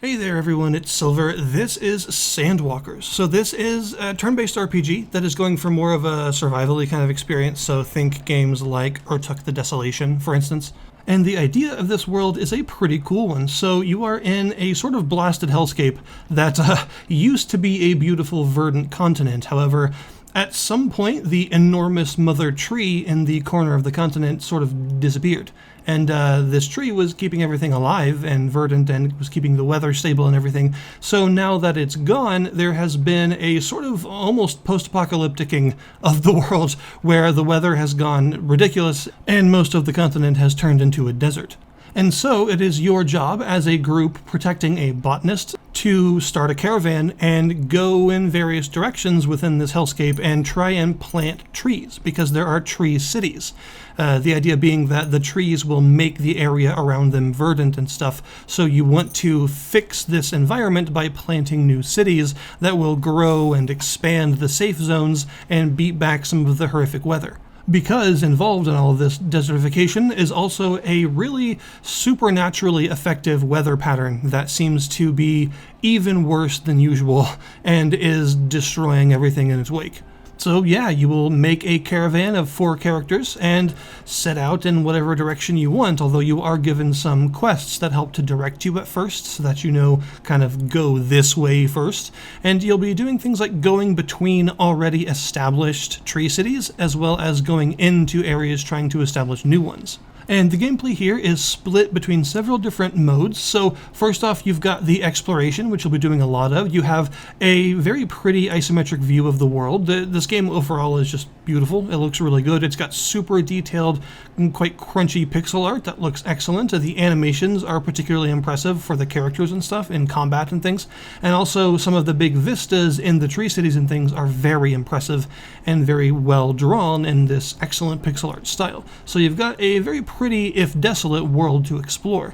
Hey there everyone, it's Silver. This is Sandwalkers. So this is a turn-based RPG that is going for more of a survival-y kind of experience, so think games like Urtuk the Desolation, for instance. And the idea of this world is a pretty cool one. So you are in a sort of blasted hellscape that used to be a beautiful verdant continent. However, at some point, the enormous mother tree in the corner of the continent sort of disappeared. And this tree was keeping everything alive and verdant and was keeping the weather stable and everything. So now that it's gone, there has been a sort of almost post-apocalypticing of the world where the weather has gone ridiculous and most of the continent has turned into a desert. And so it is your job as a group protecting a botanist to start a caravan and go in various directions within this hellscape and try and plant trees, because there are tree cities. The idea being that the trees will make the area around them verdant and stuff, so you want to fix this environment by planting new cities that will grow and expand the safe zones and beat back some of the horrific weather. Because involved in all of this desertification is also a really supernaturally effective weather pattern that seems to be even worse than usual and is destroying everything in its wake. So yeah, you will make a caravan of 4 characters and set out in whatever direction you want, although you are given some quests that help to direct you at first so that you know kind of go this way first. And you'll be doing things like going between already established tree cities as well as going into areas trying to establish new ones. And the gameplay here is split between several different modes. So first off, you've got the exploration, which you'll be doing a lot of. You have a very pretty isometric view of the world. This game overall is just beautiful. It looks really good. It's got super detailed and quite crunchy pixel art that looks excellent. The animations are particularly impressive for the characters and stuff in combat and things. And also some of the big vistas in the tree cities and things are very impressive and very well drawn in this excellent pixel art style. So you've got a very pretty, if desolate, world to explore.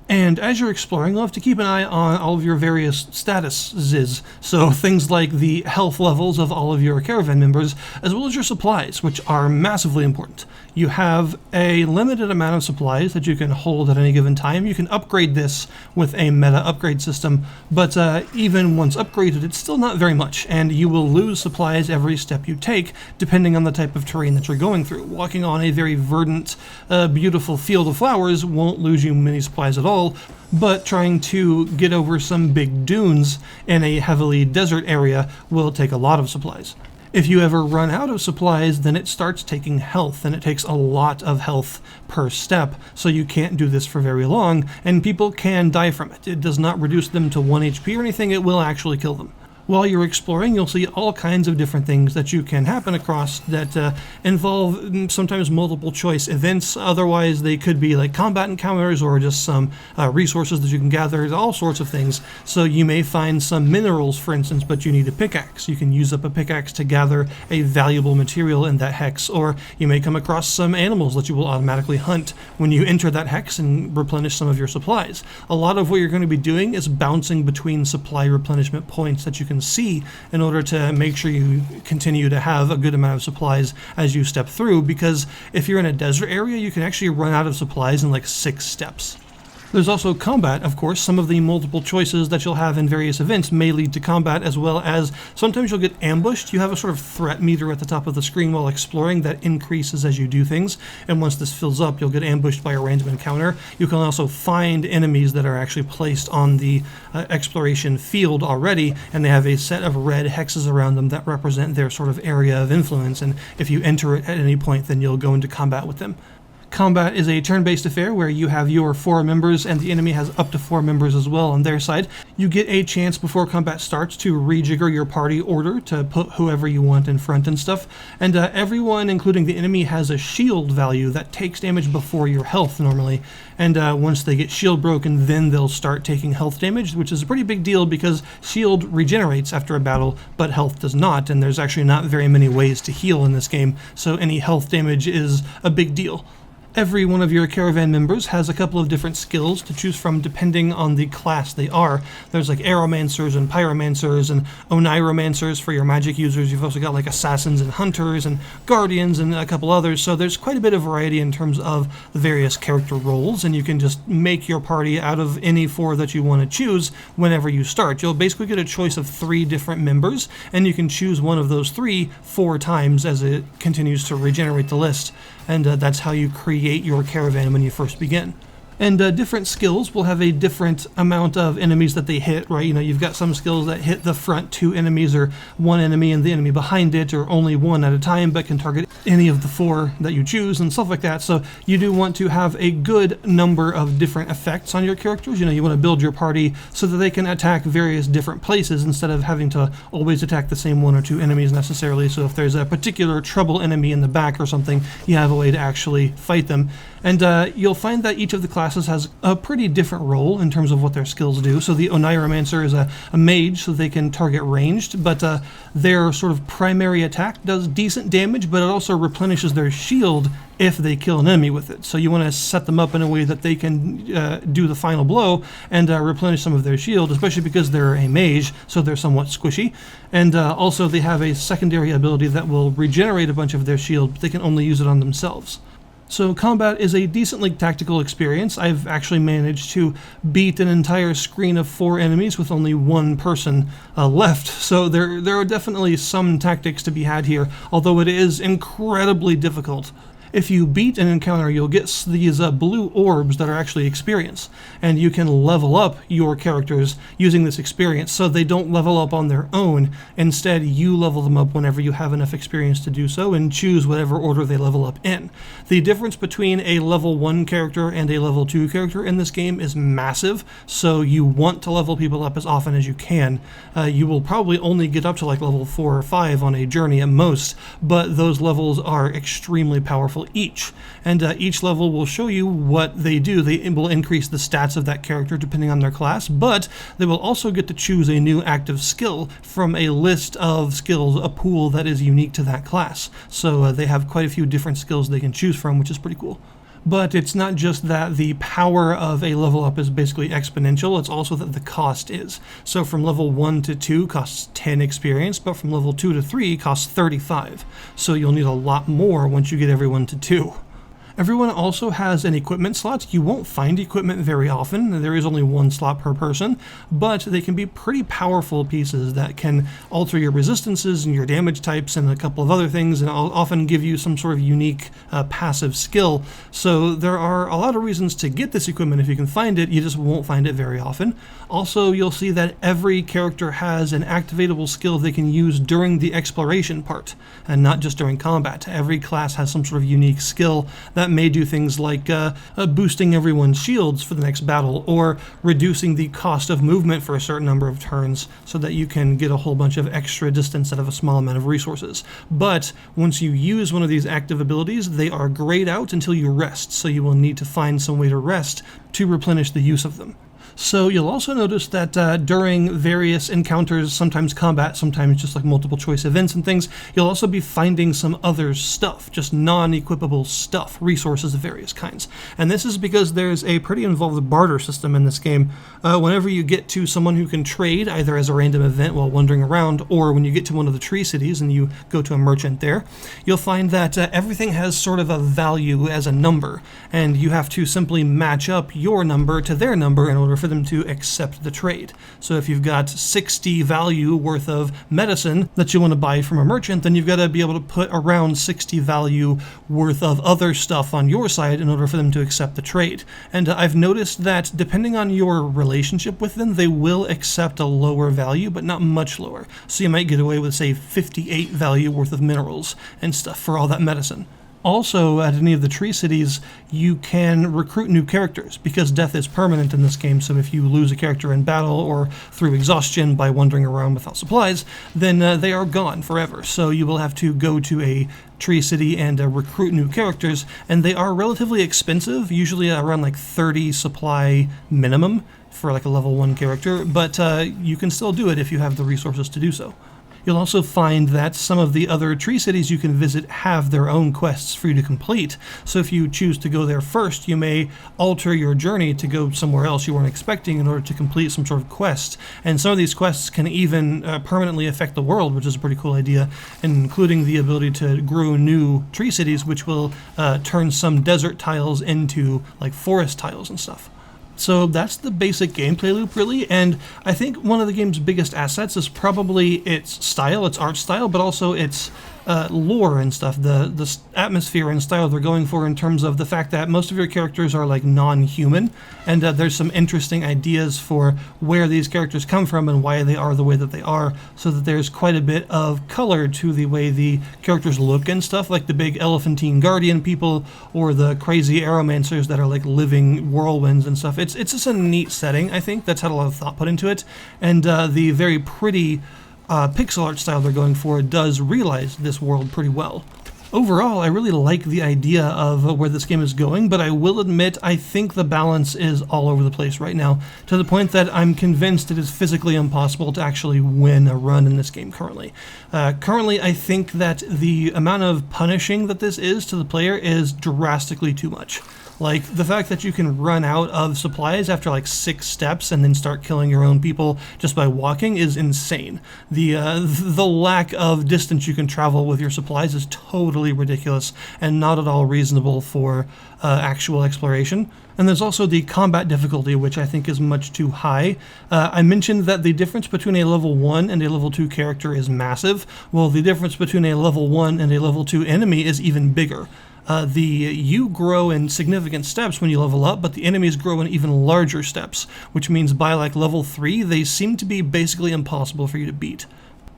And as you're exploring, you'll have to keep an eye on all of your various statuses, so things like the health levels of all of your caravan members, as well as your supplies, which are massively important. You have a limited amount of supplies that you can hold at any given time. You can upgrade this with a meta upgrade system, but even once upgraded, it's still not very much, and you will lose supplies every step you take, depending on the type of terrain that you're going through. Walking on a very verdant, beautiful field of flowers won't lose you many supplies at all, but trying to get over some big dunes in a heavily desert area will take a lot of supplies. If you ever run out of supplies, then it starts taking health, and it takes a lot of health per step, so you can't do this for very long, and people can die from it. It does not reduce them to 1 HP or anything, it will actually kill them. While you're exploring, you'll see all kinds of different things that you can happen across that involve sometimes multiple choice events. Otherwise, they could be like combat encounters or just some resources that you can gather, all sorts of things. So you may find some minerals, for instance, but you need a pickaxe. You can use up a pickaxe to gather a valuable material in that hex, or you may come across some animals that you will automatically hunt when you enter that hex and replenish some of your supplies. A lot of what you're going to be doing is bouncing between supply replenishment points that you can see in order to make sure you continue to have a good amount of supplies as you step through, because if you're in a desert area, you can actually run out of supplies in like 6 steps. There's also combat, of course. Some of the multiple choices that you'll have in various events may lead to combat, as well as sometimes you'll get ambushed. You have a sort of threat meter at the top of the screen while exploring that increases as you do things, and once this fills up, you'll get ambushed by a random encounter. You can also find enemies that are actually placed on the exploration field already, and they have a set of red hexes around them that represent their sort of area of influence, and if you enter it at any point, then you'll go into combat with them. Combat is a turn-based affair where you have your 4 members and the enemy has up to 4 members as well on their side. You get a chance before combat starts to rejigger your party order to put whoever you want in front and stuff. And everyone, including the enemy, has a shield value that takes damage before your health normally. And once they get shield broken, then they'll start taking health damage, which is a pretty big deal because shield regenerates after a battle, but health does not. And there's actually not very many ways to heal in this game, so any health damage is a big deal. Every one of your caravan members has a couple of different skills to choose from depending on the class they are. There's like aeromancers and pyromancers and oniromancers for your magic users. You've also got like assassins and hunters and guardians and a couple others. So there's quite a bit of variety in terms of the various character roles, and you can just make your party out of any 4 that you want to choose whenever you start. You'll basically get a choice of 3 different members, and you can choose one of those 3 4 times as it continues to regenerate the list. And that's how you create your caravan when you first begin. And different skills will have a different amount of enemies that they hit, right? You know, you've got some skills that hit the front 2 enemies or 1 enemy and the enemy behind it, or only 1 at a time, but can target any of the 4 that you choose and stuff like that. So you do want to have a good number of different effects on your characters. You know, you want to build your party so that they can attack various different places instead of having to always attack the same 1 or 2 enemies necessarily. So if there's a particular trouble enemy in the back or something, you have a way to actually fight them. And you'll find that each of the classes has a pretty different role in terms of what their skills do. So the Oniromancer is a mage, so they can target ranged, but their sort of primary attack does decent damage, but it also replenishes their shield if they kill an enemy with it. So you want to set them up in a way that they can do the final blow and replenish some of their shield, especially because they're a mage, so they're somewhat squishy. And also they have a secondary ability that will regenerate a bunch of their shield, but they can only use it on themselves. So combat is a decently tactical experience. I've actually managed to beat an entire screen of 4 enemies with only 1 person left. So there are definitely some tactics to be had here, although it is incredibly difficult. If you beat an encounter, you'll get these blue orbs that are actually experience, and you can level up your characters using this experience, so they don't level up on their own. Instead, you level them up whenever you have enough experience to do so, and choose whatever order they level up in. The difference between a level 1 character and a level 2 character in this game is massive, so you want to level people up as often as you can. You will probably only get up to like level 4 or 5 on a journey at most, but those levels are extremely powerful each, and each level will show you what they do. They will increase the stats of that character depending on their class, but they will also get to choose a new active skill from a list of skills, a pool that is unique to that class. So they have quite a few different skills they can choose from, which is pretty cool. But it's not just that the power of a level up is basically exponential, it's also that the cost is. So from level 1 to 2 costs 10 experience, but from level 2 to 3 costs 35. So you'll need a lot more once you get everyone to 2. Everyone also has an equipment slot. You won't find equipment very often. There is only 1 slot per person, but they can be pretty powerful pieces that can alter your resistances and your damage types and a couple of other things, and often give you some sort of unique passive skill. So there are a lot of reasons to get this equipment if you can find it. You just won't find it very often. Also, you'll see that every character has an activatable skill they can use during the exploration part, and not just during combat. Every class has some sort of unique skill that may do things like boosting everyone's shields for the next battle, or reducing the cost of movement for a certain number of turns so that you can get a whole bunch of extra distance out of a small amount of resources. But once you use one of these active abilities, they are grayed out until you rest, so you will need to find some way to rest to replenish the use of them. So you'll also notice that during various encounters, sometimes combat, sometimes just like multiple choice events and things, you'll also be finding some other stuff, just non-equipable stuff, resources of various kinds. And this is because there's a pretty involved barter system in this game. Whenever you get to someone who can trade, either as a random event while wandering around, or when you get to one of the tree cities and you go to a merchant there, you'll find that everything has sort of a value as a number, and you have to simply match up your number to their number in order for them to accept the trade. So if you've got 60 value worth of medicine that you want to buy from a merchant, then you've got to be able to put around 60 value worth of other stuff on your side in order for them to accept the trade. And I've noticed that depending on your relationship with them, they will accept a lower value, but not much lower. So you might get away with, say, 58 value worth of minerals and stuff for all that medicine. Also, at any of the tree cities, you can recruit new characters, because death is permanent in this game, so if you lose a character in battle or through exhaustion by wandering around without supplies, then they are gone forever. So you will have to go to a tree city and recruit new characters, and they are relatively expensive, usually around like 30 supply minimum for like a level 1 character, but you can still do it if you have the resources to do so. You'll also find that some of the other tree cities you can visit have their own quests for you to complete. So if you choose to go there first, you may alter your journey to go somewhere else you weren't expecting in order to complete some sort of quest. And some of these quests can even permanently affect the world, which is a pretty cool idea, including the ability to grow new tree cities, which will turn some desert tiles into like forest tiles and stuff. So that's the basic gameplay loop, really, and I think one of the game's biggest assets is probably its style, its art style, but also its lore and stuff, the atmosphere and style they're going for in terms of the fact that most of your characters are like non-human, and there's some interesting ideas for where these characters come from and why they are the way that they are, so that there's quite a bit of color to the way the characters look and stuff, like the big elephantine guardian people or the crazy aeromancers that are like living whirlwinds and stuff. It's just a neat setting, I think, that's had a lot of thought put into it, and the very pretty pixel art style they're going for does realize this world pretty well. Overall, I really like the idea of where this game is going, but I will admit I think the balance is all over the place right now, to the point that I'm convinced it is physically impossible to actually win a run in this game currently. Currently, I think that the amount of punishing that this is to the player is drastically too much. Like, the fact that you can run out of supplies after like 6 steps and then start killing your own people just by walking is insane. The lack of distance you can travel with your supplies is totally ridiculous and not at all reasonable for actual exploration. And there's also the combat difficulty, which I think is much too high. I mentioned that the difference between a level 1 and a level 2 character is massive. Well, the difference between a level 1 and a level 2 enemy is even bigger. You grow in significant steps when you level up, but the enemies grow in even larger steps, which means by like level 3, they seem to be basically impossible for you to beat.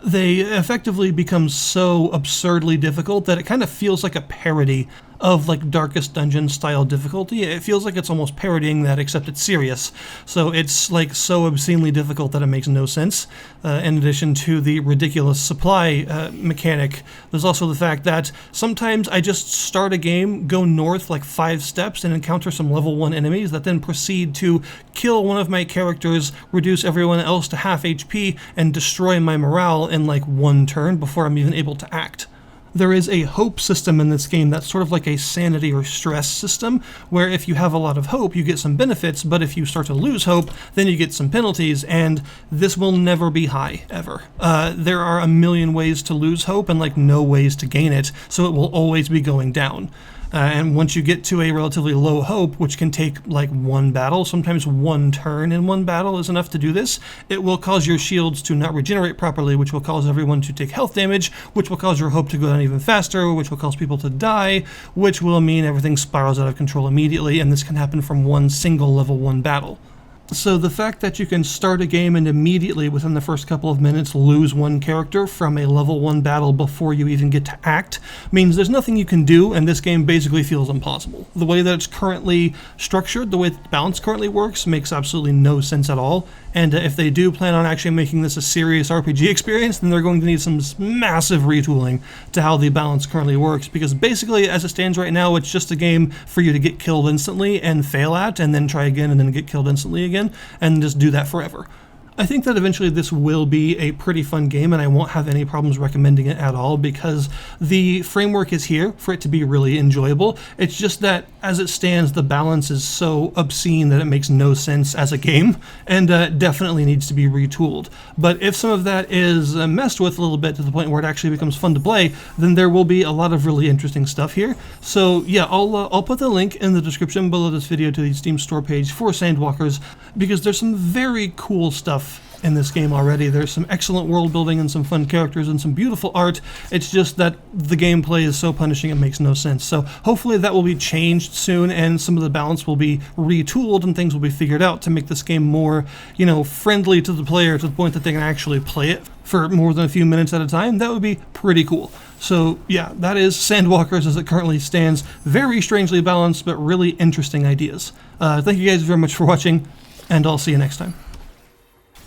They effectively become so absurdly difficult that it kind of feels like a parody of like Darkest Dungeon style difficulty. It feels like it's almost parodying that, except it's serious. So it's like so obscenely difficult that it makes no sense. In addition to the ridiculous supply mechanic, there's also the fact that sometimes I just start a game, go north like 5 steps, and encounter some level 1 enemies that then proceed to kill one of my characters, reduce everyone else to half HP, and destroy my morale in like 1 turn before I'm even able to act. There is a hope system in this game that's sort of like a sanity or stress system, where if you have a lot of hope, you get some benefits, but if you start to lose hope, then you get some penalties, and this will never be high, ever. There are a million ways to lose hope and like no ways to gain it, so it will always be going down. And once you get to a relatively low hope, which can take like 1 battle, sometimes 1 turn in 1 battle is enough to do this, it will cause your shields to not regenerate properly, which will cause everyone to take health damage, which will cause your hope to go down even faster, which will cause people to die, which will mean everything spirals out of control immediately, and this can happen from 1 single level 1 battle. So the fact that you can start a game and immediately within the first couple of minutes lose 1 character from a level 1 battle before you even get to act means there's nothing you can do, and this game basically feels impossible. The way that it's currently structured, the way that the balance currently works, makes absolutely no sense at all. And if they do plan on actually making this a serious RPG experience, then they're going to need some massive retooling to how the balance currently works, because basically, as it stands right now, it's just a game for you to get killed instantly and fail at, and then try again and then get killed instantly again, and just do that forever. I think that eventually this will be a pretty fun game, and I won't have any problems recommending it at all, because the framework is here for it to be really enjoyable. It's just that, as it stands, the balance is so obscene that it makes no sense as a game, and definitely needs to be retooled. But if some of that is messed with a little bit to the point where it actually becomes fun to play, then there will be a lot of really interesting stuff here. So yeah, I'll put the link in the description below this video to the Steam store page for Sandwalkers, because there's some very cool stuff in this game already. There's some excellent world building and some fun characters and some beautiful art. It's just that the gameplay is so punishing it makes no sense. So hopefully that will be changed soon, and some of the balance will be retooled and things will be figured out to make this game more, friendly to the player, to the point that they can actually play it for more than a few minutes at a time. That would be pretty cool. So yeah, that is Sandwalkers as it currently stands. Very strangely balanced, but really interesting ideas. Thank you guys very much for watching, and I'll see you next time.